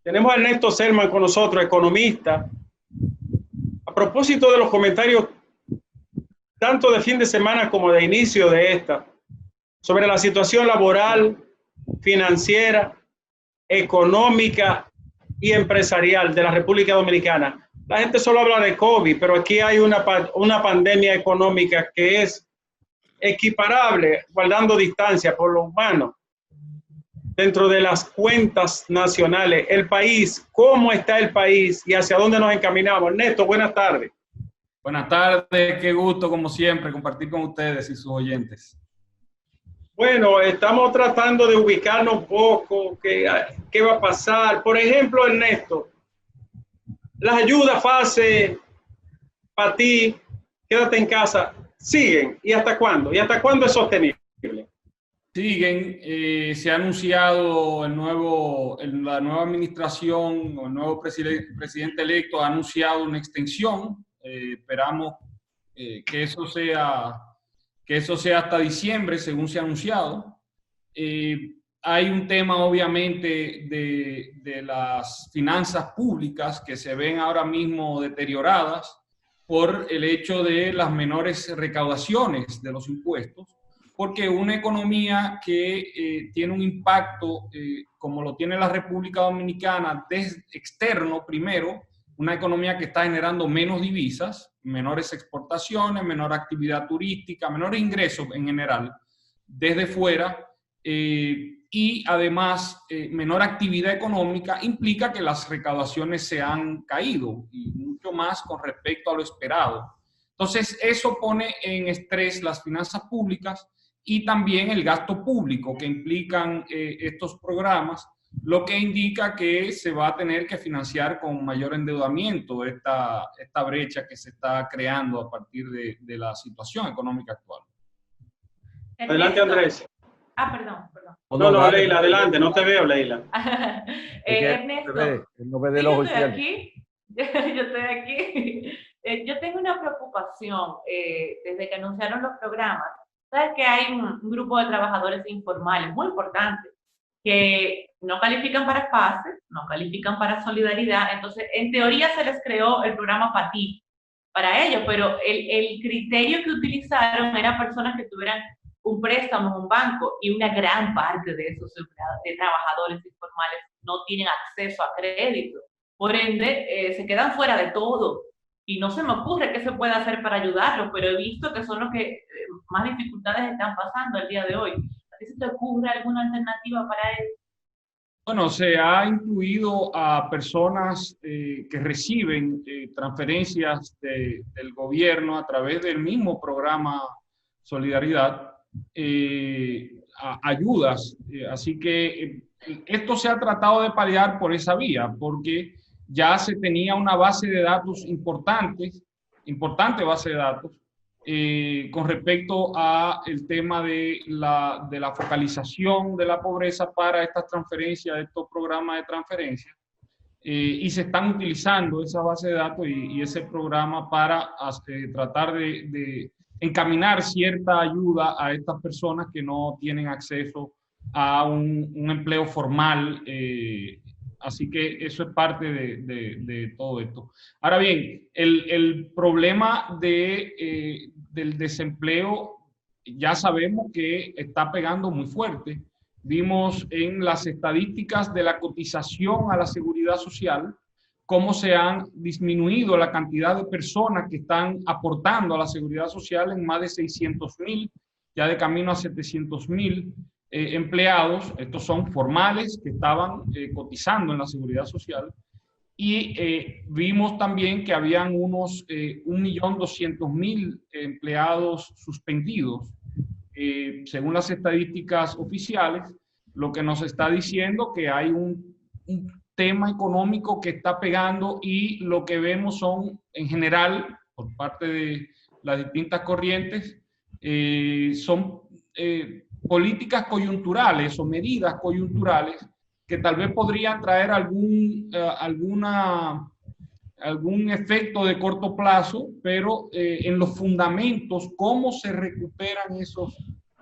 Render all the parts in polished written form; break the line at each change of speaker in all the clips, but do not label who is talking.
Tenemos a Ernesto Selman con nosotros, economista. A propósito de los comentarios, tanto de fin de semana como de inicio de esta, sobre la situación laboral, financiera, económica y empresarial de la República Dominicana. La gente solo habla de COVID, pero aquí hay una pandemia económica que es equiparable, guardando distancia por lo humano, dentro de las cuentas nacionales. El país, ¿cómo está el país y hacia dónde nos encaminamos? Ernesto, buenas tardes.
Buenas tardes, qué gusto como siempre compartir con ustedes y sus oyentes.
Bueno, estamos tratando de ubicarnos un poco, qué va a pasar. Por ejemplo, Ernesto, las ayudas fase para ti, quédate en casa, siguen. ¿Y hasta cuándo? ¿Y hasta cuándo es sostenible?
Siguen, se ha anunciado la nueva administración o el nuevo presidente electo ha anunciado una extensión. Esperamos que eso sea hasta diciembre, según se ha anunciado. Hay un tema, obviamente, de las finanzas públicas que se ven ahora mismo deterioradas por el hecho de las menores recaudaciones de los impuestos, porque una economía que tiene un impacto, como lo tiene la República Dominicana, externo primero, una economía que está generando menos divisas, menores exportaciones, menor actividad turística, menores ingresos en general desde fuera, y además menor actividad económica, implica que las recaudaciones se han caído y mucho más con respecto a lo esperado. Entonces, eso pone en estrés las finanzas públicas y también el gasto público que implican estos programas, lo que indica que se va a tener que financiar con mayor endeudamiento esta brecha que se está creando a partir de la situación económica actual.
Adelante, Andrés.
Perdón.
No, Leila, adelante, no te veo, Leila.
Ernesto, yo estoy aquí. Yo tengo una preocupación desde que anunciaron los programas. Sabes que hay un grupo de trabajadores informales muy importante que no califican para FASE, no califican para Solidaridad. Entonces, en teoría se les creó el programa PATI para ellos, pero el criterio que utilizaron era personas que tuvieran un préstamo en un banco, y una gran parte de esos trabajadores informales no tienen acceso a crédito. Por ende, se quedan fuera de todo. Y no se me ocurre qué se puede hacer para ayudarlos, pero he visto que son los que más dificultades están pasando el día de hoy. ¿A ti se te ocurre alguna alternativa para eso?
Bueno, se ha incluido a personas que reciben transferencias del gobierno a través del mismo programa Solidaridad, ayudas. Así que esto se ha tratado de paliar por esa vía, porque ya se tenía una base de datos importante base de datos, con respecto a el tema de la focalización de la pobreza para estas transferencias, estos programas de transferencia, y se están utilizando esa base de datos y ese programa para tratar de encaminar cierta ayuda a estas personas que no tienen acceso a un empleo formal. Así que eso es parte de todo esto. Ahora bien, el problema del desempleo ya sabemos que está pegando muy fuerte. Vimos en las estadísticas de la cotización a la seguridad social cómo se han disminuido la cantidad de personas que están aportando a la seguridad social en más de 600,000, ya de camino a 700,000 empleados. Estos son formales que estaban cotizando en la seguridad social. Y vimos también que habían unos 1.200.000 empleados suspendidos, según las estadísticas oficiales, lo que nos está diciendo que hay un tema económico que está pegando, y lo que vemos son, en general, por parte de las distintas corrientes, son políticas coyunturales o medidas coyunturales que tal vez podrían traer algún efecto de corto plazo, pero en los fundamentos, cómo se recuperan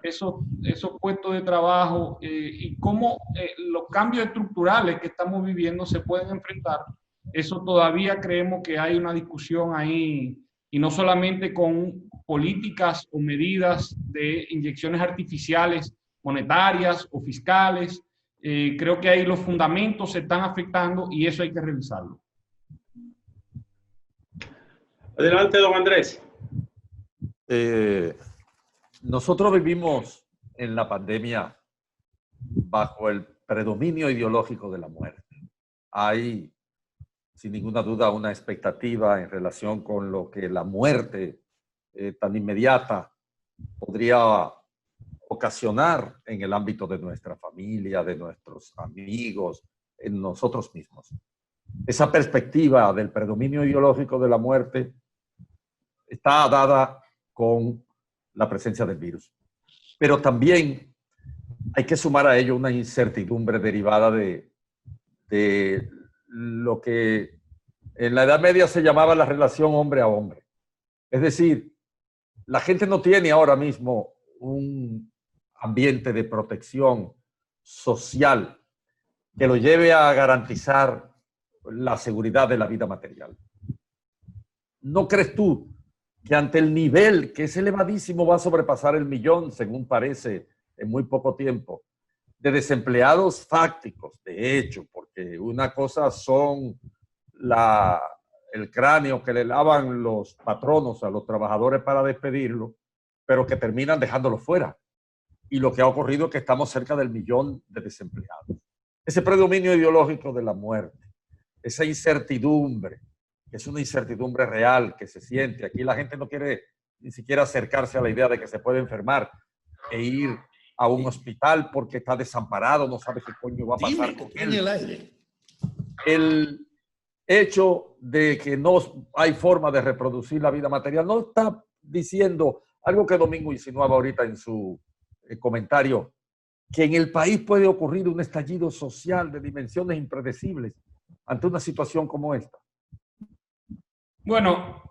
esos puestos de trabajo y cómo los cambios estructurales que estamos viviendo se pueden enfrentar. Eso todavía creemos que hay una discusión ahí, y no solamente con políticas o medidas de inyecciones artificiales monetarias o fiscales. Creo que ahí los fundamentos se están afectando y eso hay que revisarlo.
Adelante, don Andrés.
Nosotros vivimos en la pandemia bajo el predominio ideológico de la muerte. Hay, sin ninguna duda, una expectativa en relación con lo que la muerte tan inmediata podría ocasionar en el ámbito de nuestra familia, de nuestros amigos, en nosotros mismos. Esa perspectiva del predominio ideológico de la muerte está dada con la presencia del virus. Pero también hay que sumar a ello una incertidumbre derivada de lo que en la Edad Media se llamaba la relación hombre a hombre. Es decir, la gente no tiene ahora mismo un ambiente de protección social que lo lleve a garantizar la seguridad de la vida material. ¿No crees tú que ante el nivel, que es elevadísimo, va a sobrepasar el 1.000.000, según parece, en muy poco tiempo, de desempleados fácticos, de hecho, porque una cosa son el cráneo que le lavan los patronos a los trabajadores para despedirlo, pero que terminan dejándolo fuera? Y lo que ha ocurrido es que estamos cerca del 1.000.000 de desempleados. Ese predominio ideológico de la muerte, esa incertidumbre, que es una incertidumbre real que se siente. Aquí la gente no quiere ni siquiera acercarse a la idea de que se puede enfermar e ir a un hospital porque está desamparado, no sabe qué coño va a pasar con él. El hecho de que no hay forma de reproducir la vida material no está diciendo algo que Domingo insinuaba ahorita en su comentario, que en el país puede ocurrir un estallido social de dimensiones impredecibles ante una situación como esta.
Bueno,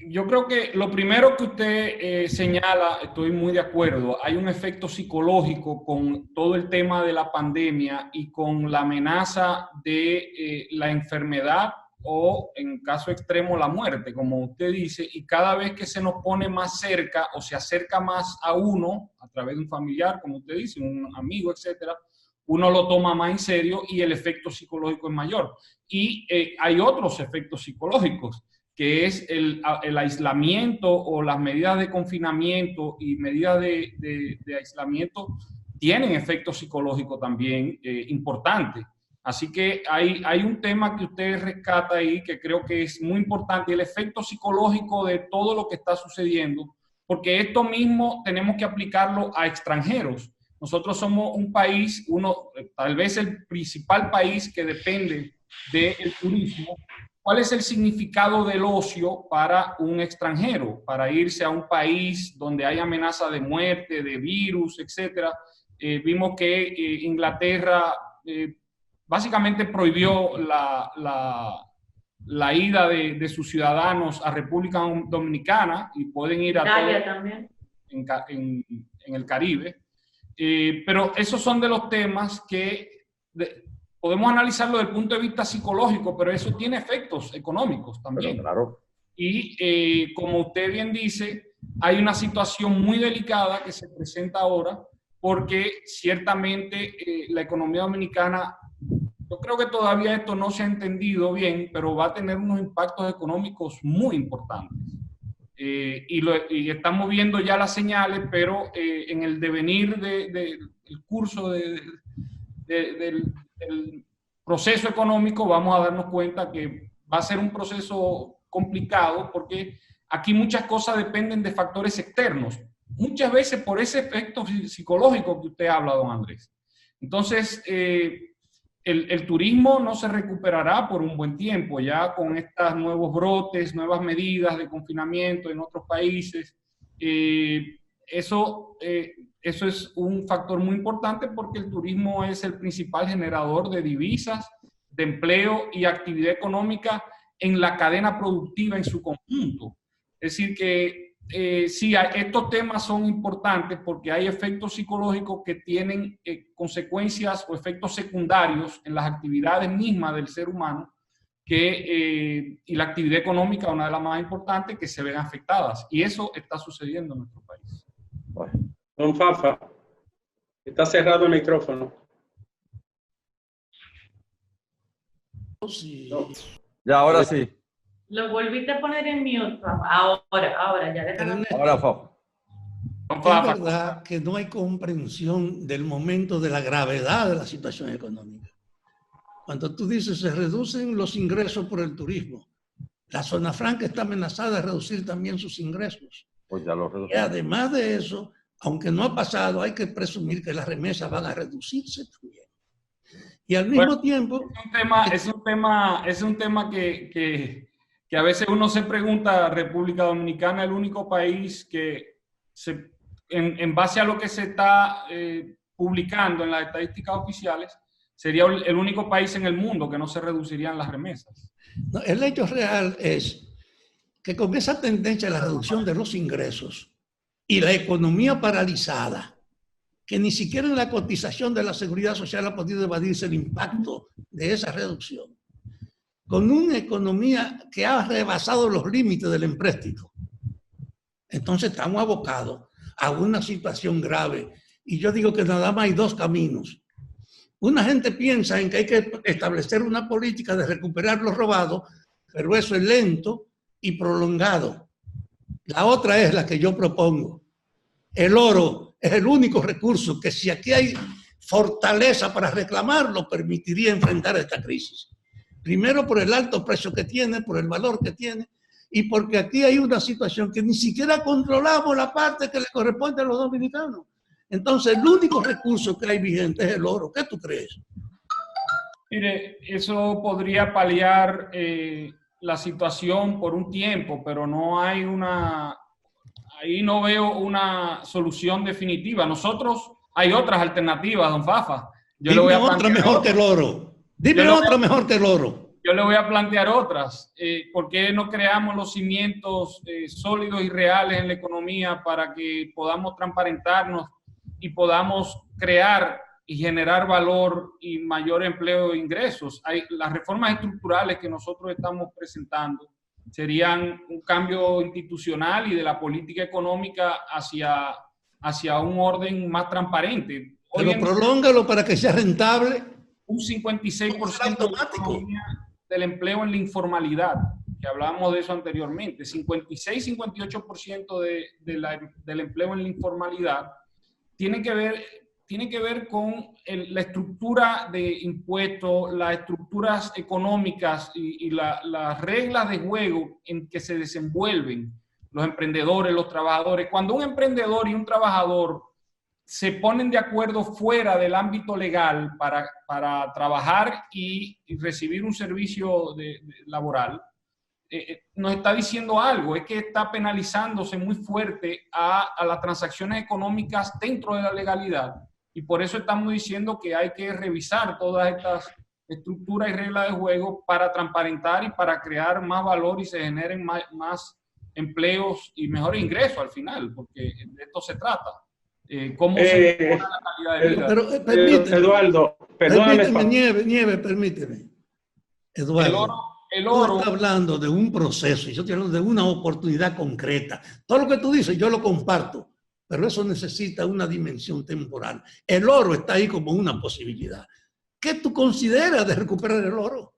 yo creo que lo primero que usted señala, estoy muy de acuerdo, hay un efecto psicológico con todo el tema de la pandemia y con la amenaza de la enfermedad o, en caso extremo, la muerte, como usted dice, y cada vez que se nos pone más cerca o se acerca más a uno, a través de un familiar, como usted dice, un amigo, etcétera, uno lo toma más en serio y el efecto psicológico es mayor. Y hay otros efectos psicológicos, que es el aislamiento o las medidas de confinamiento y medidas de aislamiento tienen efecto psicológico también importante. Así que hay un tema que usted rescata ahí que creo que es muy importante, el efecto psicológico de todo lo que está sucediendo, porque esto mismo tenemos que aplicarlo a extranjeros. Nosotros somos un país, tal vez el principal país que depende del turismo. ¿Cuál es el significado del ocio para un extranjero? Para irse a un país donde hay amenaza de muerte, de virus, etcétera. Vimos que Inglaterra básicamente prohibió la ida de sus ciudadanos a República Dominicana y pueden ir a
Italia también.
En el Caribe. Pero esos son de los temas que podemos analizarlo desde el punto de vista psicológico, pero eso tiene efectos económicos también.
Pero claro.
Y como usted bien dice, hay una situación muy delicada que se presenta ahora, porque ciertamente la economía dominicana, yo creo que todavía esto no se ha entendido bien, pero va a tener unos impactos económicos muy importantes. Y estamos viendo ya las señales, pero en el devenir del curso del proceso económico vamos a darnos cuenta que va a ser un proceso complicado, porque aquí muchas cosas dependen de factores externos, muchas veces por ese efecto psicológico que usted habla, don Andrés. Entonces, el turismo no se recuperará por un buen tiempo, ya con estos nuevos brotes, nuevas medidas de confinamiento en otros países. Eso es un factor muy importante, porque el turismo es el principal generador de divisas, de empleo y actividad económica en la cadena productiva en su conjunto. Es decir, que sí, estos temas son importantes porque hay efectos psicológicos que tienen consecuencias o efectos secundarios en las actividades mismas del ser humano y la actividad económica, una de las más importantes, que se ven afectadas. Y eso está sucediendo en nuestro país.
Don Fafa, está cerrado el micrófono.
Sí.
No.
Ya, ahora sí.
Lo volviste a poner en mute, Rafa. Ahora, ya déjalo.
Ahora, Fafa.
Es verdad que no hay comprensión del momento de la gravedad de la situación económica. Cuando tú dices se reducen los ingresos por el turismo, la zona franca está amenazada de reducir también sus ingresos.
Pues ya lo
Y
reducí.
además de eso, aunque no ha pasado, hay que presumir que las remesas van a reducirse también. Y al mismo tiempo...
Es un tema que a veces uno se pregunta. República Dominicana es el único país que, en base a lo que se está publicando en las estadísticas oficiales, sería el único país en el mundo que no se reducirían las remesas.
No, el hecho real es que con esa tendencia a la reducción de los ingresos y la economía paralizada, que ni siquiera en la cotización de la seguridad social ha podido evadirse el impacto de esa reducción, con una economía que ha rebasado los límites del empréstito, entonces estamos abocados a una situación grave. Y yo digo que nada más hay dos caminos. Una gente piensa en que hay que establecer una política de recuperar lo robado, pero eso es lento y prolongado. La otra es la que yo propongo. El oro es el único recurso que, si aquí hay fortaleza para reclamarlo, permitiría enfrentar esta crisis. Primero por el alto precio que tiene, por el valor que tiene, y porque aquí hay una situación que ni siquiera controlamos la parte que le corresponde a los dominicanos. Entonces, el único recurso que hay vigente es el oro. ¿Qué tú crees?
Mire, eso podría paliar la situación por un tiempo, pero no hay ahí no veo una solución definitiva. Hay otras alternativas, don Fafa.
Dime otra mejor que el oro. Dime otra mejor que el oro.
Yo le voy a plantear otras. ¿Por qué no creamos los cimientos sólidos y reales en la economía para que podamos transparentarnos y podamos crear y generar valor y mayor empleo e ingresos? Las reformas estructurales que nosotros estamos presentando serían un cambio institucional y de la política económica hacia un orden más transparente.
Pero prolóngalo para que sea rentable.
Un 56% del empleo en la informalidad, que hablábamos de eso anteriormente. 56-58% del empleo en la informalidad tiene que ver con la estructura de impuestos, las estructuras económicas y las reglas de juego en que se desenvuelven los emprendedores, los trabajadores. Cuando un emprendedor y un trabajador se ponen de acuerdo fuera del ámbito legal para trabajar y recibir un servicio laboral, nos está diciendo algo, es que está penalizándose muy fuerte a las transacciones económicas dentro de la legalidad. Y por eso estamos diciendo que hay que revisar todas estas estructuras y reglas de juego para transparentar y para crear más valor y se generen más empleos y mejores ingresos al final, porque de esto se trata. ¿Cómo se mejora la calidad de vida?
Pero permíteme,
Eduardo, perdóname.
Nieve, permíteme. Eduardo,
el oro
tú estás hablando de un proceso y yo estoy hablando de una oportunidad concreta. Todo lo que tú dices yo lo comparto, pero eso necesita una dimensión temporal. El oro está ahí como una posibilidad. ¿Qué tú consideras de recuperar el oro?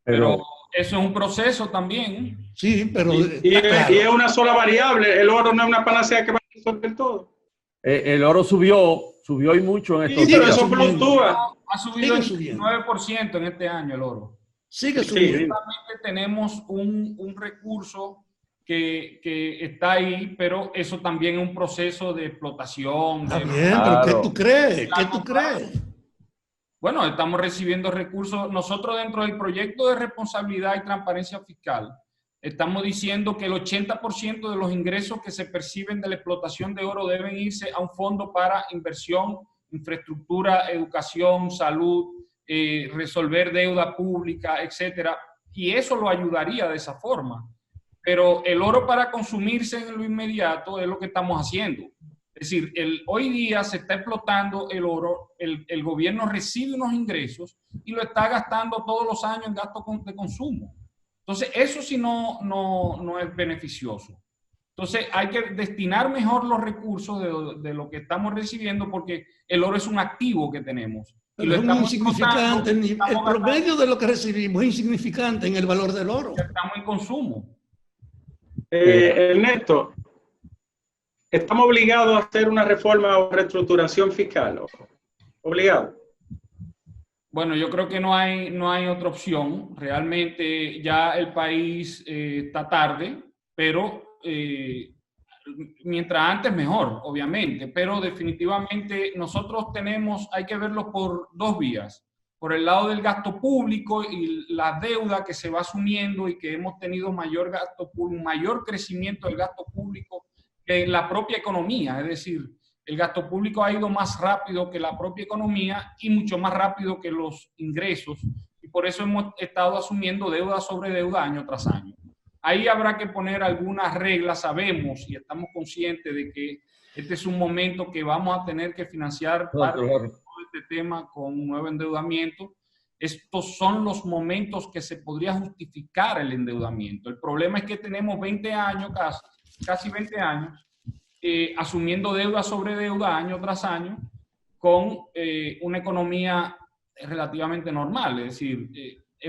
Pero eso es un proceso también.
Sí, pero...
Y es una sola variable. El oro no es una panacea que va a resolver todo.
El oro subió y mucho en estos
Sí, pero
días.
eso fluctúa.
Ha subido en
subiendo.
9% en este año el oro.
Sigue
Sí.
subiendo.
Tenemos un recurso que está ahí, pero eso también es un proceso de explotación.
Está bien, pero ¿qué tú crees? ¿Qué tú crees?
Bueno, estamos recibiendo recursos. Nosotros dentro del proyecto de responsabilidad y transparencia fiscal, estamos diciendo que el 80% de los ingresos que se perciben de la explotación de oro deben irse a un fondo para inversión, infraestructura, educación, salud, resolver deuda pública, etcétera. Y eso lo ayudaría de esa forma. Pero el oro para consumirse en lo inmediato es lo que estamos haciendo. Es decir, hoy día se está explotando el oro, el gobierno recibe unos ingresos y lo está gastando todos los años en gasto de consumo. Entonces, eso sí no es beneficioso. Entonces, hay que destinar mejor los recursos de lo que estamos recibiendo, porque el oro es un activo que tenemos.
Pero es un insignificante, el promedio de lo que recibimos es insignificante en el valor del oro.
Estamos en consumo.
Ernesto, ¿estamos obligados a hacer una reforma o reestructuración fiscal? ¿Obligado?
Bueno, yo creo que no hay otra opción. Realmente ya el país está tarde, pero mientras antes mejor, obviamente. Pero definitivamente nosotros hay que verlo por dos vías. Por el lado del gasto público y la deuda que se va asumiendo y que hemos tenido mayor crecimiento del gasto público que la propia economía. Es decir, el gasto público ha ido más rápido que la propia economía y mucho más rápido que los ingresos. Y por eso hemos estado asumiendo deuda sobre deuda año tras año. Ahí habrá que poner algunas reglas. Sabemos y estamos conscientes de que este es un momento que vamos a tener que financiar parte de este tema con un nuevo endeudamiento. Estos son los momentos que se podría justificar el endeudamiento. El problema es que tenemos 20 años, casi 20 años, asumiendo deuda sobre deuda año tras año con una economía relativamente normal. Es decir,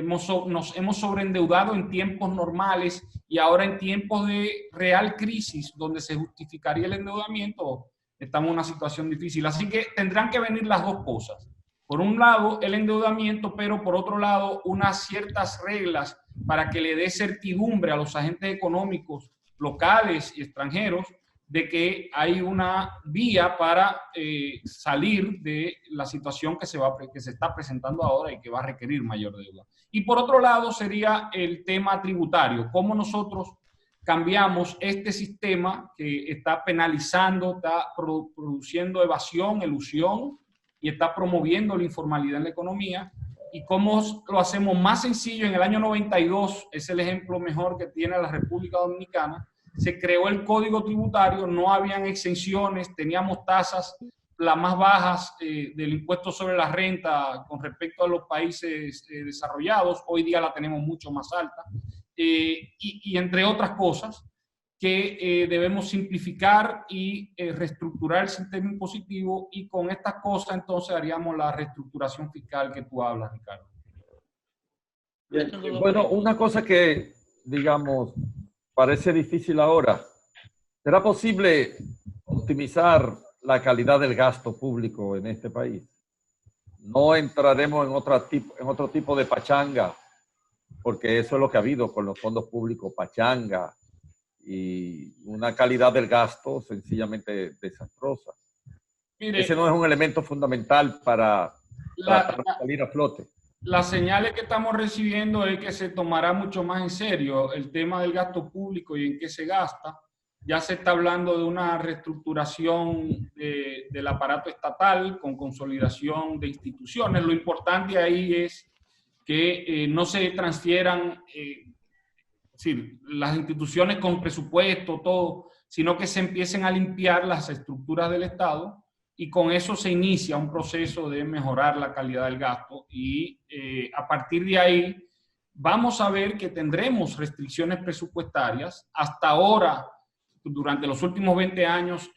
nos hemos sobreendeudado en tiempos normales y ahora en tiempos de real crisis donde se justificaría el endeudamiento, estamos en una situación difícil. Así que tendrán que venir las dos cosas. Por un lado, el endeudamiento, pero por otro lado, unas ciertas reglas para que le dé certidumbre a los agentes económicos locales y extranjeros de que hay una vía para salir de la situación que se está presentando ahora y que va a requerir mayor deuda. Y por otro lado sería el tema tributario. ¿Cómo nosotros cambiamos este sistema que está penalizando, está produciendo evasión, elusión y está promoviendo la informalidad en la economía? ¿Y cómo lo hacemos más sencillo? En el año 92 es el ejemplo mejor que tiene la República Dominicana. Se creó el Código Tributario, no habían exenciones, teníamos tasas las más bajas del impuesto sobre la renta con respecto a los países desarrollados. Hoy día la tenemos mucho más alta. Y entre otras cosas que debemos simplificar y reestructurar el sistema impositivo, y con estas cosas entonces haríamos la reestructuración fiscal que tú hablas, Ricardo.
Bueno, una cosa que, digamos, parece difícil ahora. ¿Será posible optimizar la calidad del gasto público en este país? No entraremos en otro tipo de pachanga, porque eso es lo que ha habido con los fondos públicos, pachanga, y una calidad del gasto sencillamente desastrosa. Mire, ese no es un elemento fundamental para salir a flote.
Las señales que estamos recibiendo es que se tomará mucho más en serio el tema del gasto público y en qué se gasta. Ya se está hablando de una reestructuración del aparato estatal con consolidación de instituciones. Lo importante ahí es que no se transfieran las instituciones con presupuesto, todo, sino que se empiecen a limpiar las estructuras del Estado. Y con eso se inicia un proceso de mejorar la calidad del gasto y a partir de ahí vamos a ver que tendremos restricciones presupuestarias. Hasta ahora, durante los últimos 20 años,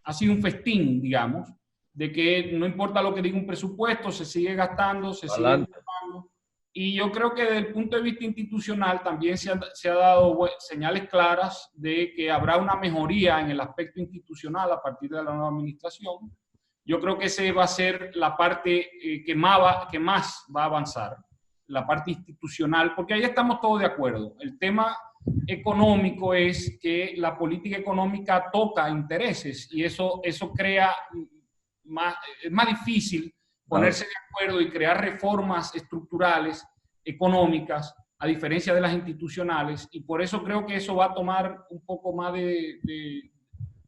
ha sido un festín, digamos, de que no importa lo que diga un presupuesto, se sigue gastando, se sigue gastando. Y yo creo que desde el punto de vista institucional también se ha dado señales claras de que habrá una mejoría en el aspecto institucional a partir de la nueva administración. Yo creo que esa va a ser la parte que más va a avanzar, la parte institucional, porque ahí estamos todos de acuerdo. El tema económico es que la política económica toca intereses y eso crea es más difícil ponerse de acuerdo y crear reformas estructurales, económicas, a diferencia de las institucionales, y por eso creo que eso va a tomar un poco más de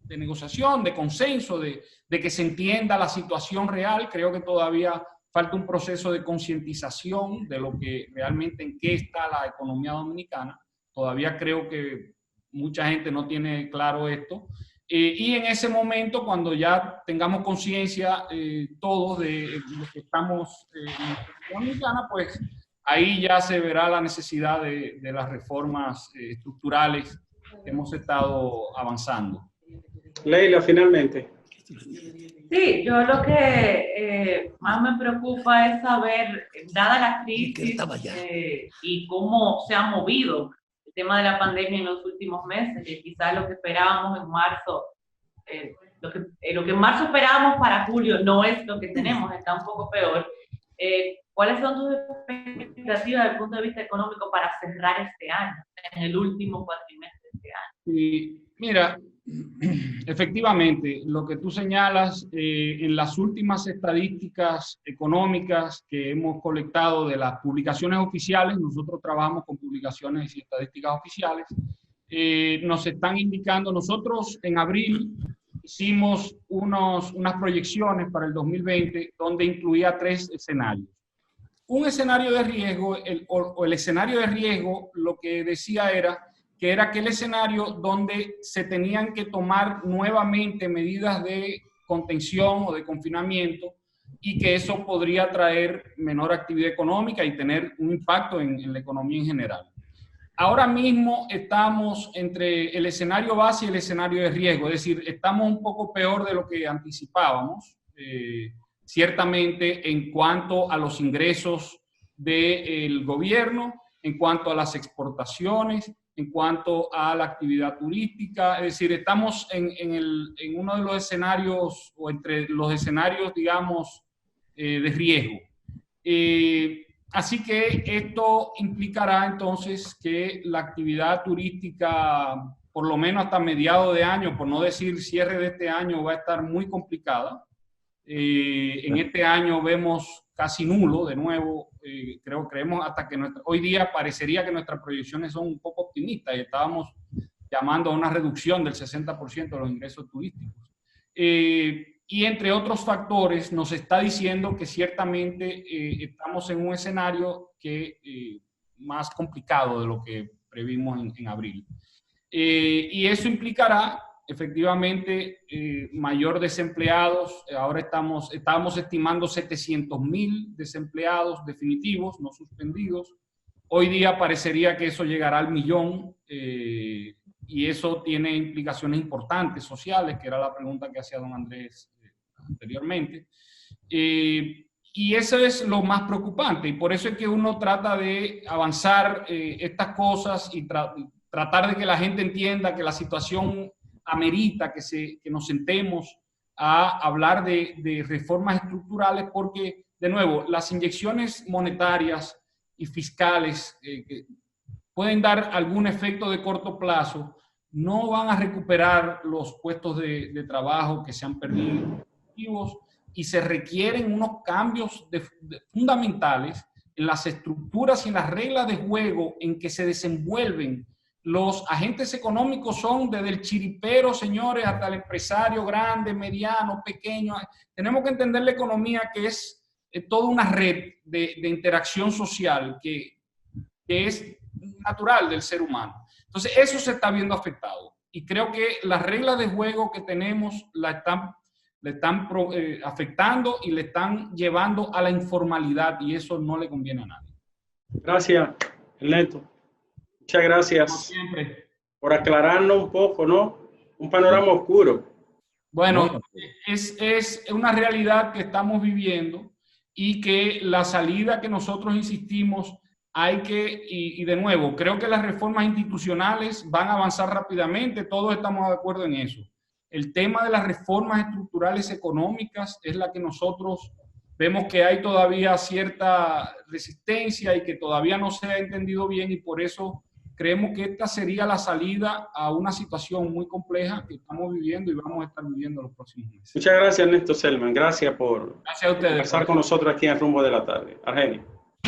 negociación, de consenso, de que se entienda la situación real. Creo que todavía falta un proceso de concientización de lo que realmente en qué está la economía dominicana. Todavía creo que mucha gente no tiene claro esto. Y en ese momento, cuando ya tengamos conciencia todos de lo que estamos en la Dominicana, pues ahí ya se verá la necesidad de las reformas estructurales que hemos estado avanzando.
Leila, finalmente.
Sí, yo lo que más me preocupa es saber, dada la crisis y cómo se ha movido el tema de la pandemia en los últimos meses, que quizás lo que esperábamos en marzo, lo que en marzo esperábamos para julio no es lo que tenemos, está un poco peor. ¿Cuáles son tus expectativas desde el punto de vista económico para cerrar este año, en el último cuatrimestre de este año?
Y mira, efectivamente, lo que tú señalas, en las últimas estadísticas económicas que hemos colectado de las publicaciones oficiales, nosotros trabajamos con publicaciones y estadísticas oficiales, nos están indicando, nosotros en abril hicimos unas proyecciones para el 2020 donde incluía 3 escenarios. Un escenario de riesgo, el escenario de riesgo, lo que decía era que era aquel escenario donde se tenían que tomar nuevamente medidas de contención o de confinamiento y que eso podría traer menor actividad económica y tener un impacto en la economía en general. Ahora mismo estamos entre el escenario base y el escenario de riesgo, es decir, estamos un poco peor de lo que anticipábamos, ciertamente en cuanto a los ingresos del gobierno, en cuanto a las exportaciones, en cuanto a la actividad turística, es decir, estamos en uno de los escenarios, o entre los escenarios, digamos, de riesgo. Así que esto implicará entonces que la actividad turística, por lo menos hasta mediados de año, por no decir cierre de este año, va a estar muy complicada. En este año vemos casi nulo, de nuevo, creemos hasta que hoy día parecería que nuestras proyecciones son un poco optimistas y estábamos llamando a una reducción del 60% de los ingresos turísticos. Y entre otros factores nos está diciendo que ciertamente estamos en un escenario más complicado de lo que previmos en abril. Y eso implicará efectivamente mayor desempleados. Ahora estábamos estimando 700.000 desempleados definitivos, no suspendidos. Hoy día parecería que eso llegará al 1.000.000 y eso tiene implicaciones importantes sociales, que era la pregunta que hacía don Andrés anteriormente. Y eso es lo más preocupante y por eso es que uno trata de avanzar estas cosas y tratar de que la gente entienda que la situación amerita que nos sentemos a hablar de reformas estructurales porque, de nuevo, las inyecciones monetarias y fiscales que pueden dar algún efecto de corto plazo, no van a recuperar los puestos de trabajo que se han perdido y se requieren unos cambios fundamentales en las estructuras y en las reglas de juego en que se desenvuelven los agentes económicos. Son desde el chiripero, señores, hasta el empresario grande, mediano, pequeño. Tenemos que entender la economía que es toda una red de interacción social que es natural del ser humano. Entonces, eso se está viendo afectado. Y creo que las reglas de juego que tenemos le están afectando y le están llevando a la informalidad y eso no le conviene a nadie.
Gracias, Ernesto. Muchas gracias.
Como siempre.
Por aclararnos un poco, ¿no? Un panorama oscuro.
Bueno, es una realidad que estamos viviendo y que la salida que nosotros insistimos y de nuevo, creo que las reformas institucionales van a avanzar rápidamente, todos estamos de acuerdo en eso. El tema de las reformas estructurales económicas es la que nosotros vemos que hay todavía cierta resistencia y que todavía no se ha entendido bien y por eso creemos que esta sería la salida a una situación muy compleja que estamos viviendo y vamos a estar viviendo los próximos meses.
Muchas gracias, Ernesto Selman. Gracias por
Gracias a ustedes.
conversar con nosotros aquí en Rumbo de la Tarde. Argenis.